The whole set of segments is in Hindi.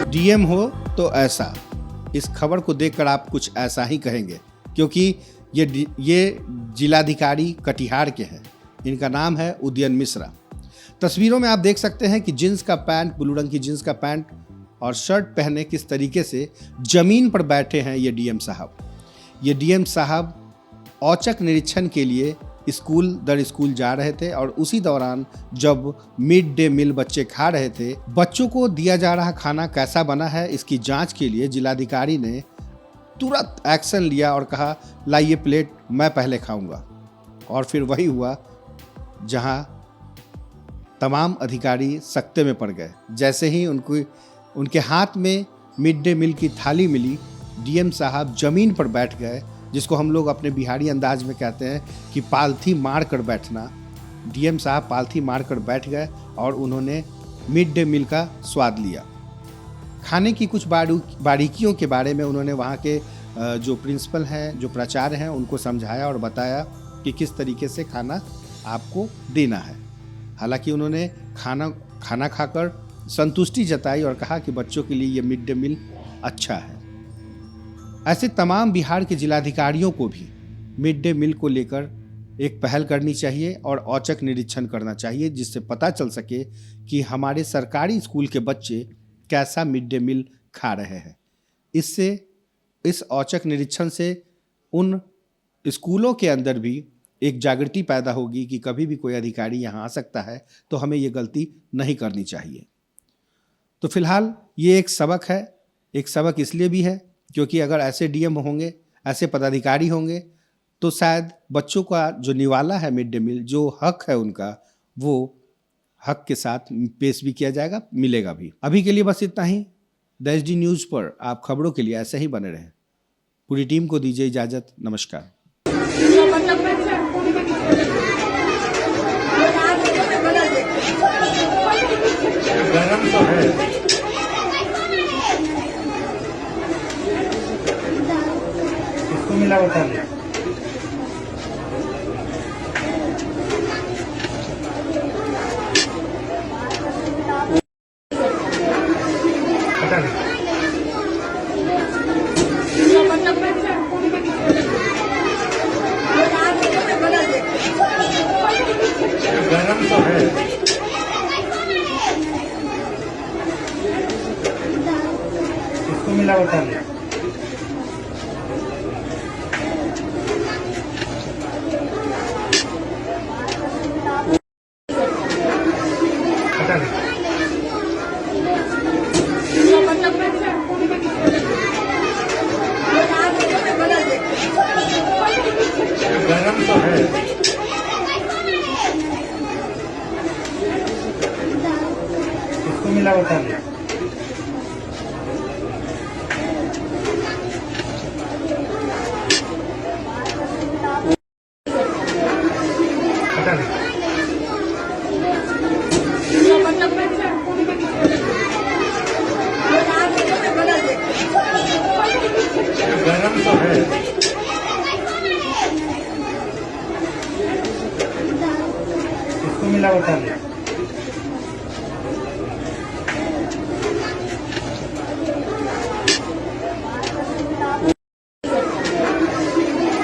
डीएम हो तो ऐसा, इस खबर को देखकर आप कुछ ऐसा ही कहेंगे, क्योंकि ये जिलाधिकारी कटिहार के हैं। इनका नाम है उदयन मिश्रा। तस्वीरों में आप देख सकते हैं कि जींस का पैंट, ब्लू रंग की जींस का पैंट और शर्ट पहने किस तरीके से जमीन पर बैठे हैं ये डीएम साहब। ये डीएम साहब औचक निरीक्षण के लिए स्कूल दर स्कूल जा रहे थे और उसी दौरान जब मिड डे मील बच्चे खा रहे थे, बच्चों को दिया जा रहा खाना कैसा बना है इसकी जांच के लिए जिलाधिकारी ने तुरंत एक्शन लिया और कहा लाइए प्लेट, मैं पहले खाऊंगा। और फिर वही हुआ जहां तमाम अधिकारी सकते में पड़ गए। जैसे ही उनके हाथ में मिड डे मील की थाली मिली, डीएम साहब जमीन पर बैठ गए, जिसको हम लोग अपने बिहारी अंदाज में कहते हैं कि पालथी मार कर बैठना। डीएम साहब पालथी मार कर बैठ गए और उन्होंने मिड डे मील का स्वाद लिया। खाने की कुछ बारीकियों के बारे में उन्होंने वहाँ के जो प्रिंसिपल हैं, जो प्राचार्य हैं, उनको समझाया और बताया कि किस तरीके से खाना आपको देना है। हालांकि उन्होंने खाना खाकर संतुष्टि जताई और कहा कि बच्चों के लिए ये मिड डे मील अच्छा है। ऐसे तमाम बिहार के जिलाधिकारियों को भी मिड डे मील को लेकर एक पहल करनी चाहिए और औचक निरीक्षण करना चाहिए, जिससे पता चल सके कि हमारे सरकारी स्कूल के बच्चे कैसा मिड डे मील खा रहे हैं। इस औचक निरीक्षण से उन स्कूलों के अंदर भी एक जागृति पैदा होगी कि कभी भी कोई अधिकारी यहाँ आ सकता है, तो हमें ये गलती नहीं करनी चाहिए। तो फिलहाल ये एक सबक है। एक सबक इसलिए भी है क्योंकि अगर ऐसे डीएम होंगे, ऐसे पदाधिकारी होंगे, तो शायद बच्चों का जो निवाला है मिड डे मील, जो हक है उनका, वो हक के साथ पेश भी किया जाएगा, मिलेगा भी। अभी के लिए बस इतना ही। द एचडी न्यूज़ पर आप खबरों के लिए ऐसे ही बने रहें। पूरी टीम को दीजिए इजाज़त। नमस्कार। गरम तो है, इसको मिला बता दे। बता दे। गरम तो है, इसको मिला बता दे। बता दे। गरम तो है, इसको मिला बता दे। बता दे। गरम तो है, इसको मिला बता दे।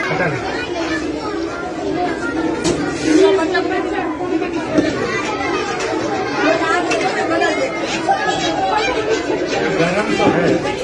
बता दे। गरम तो है,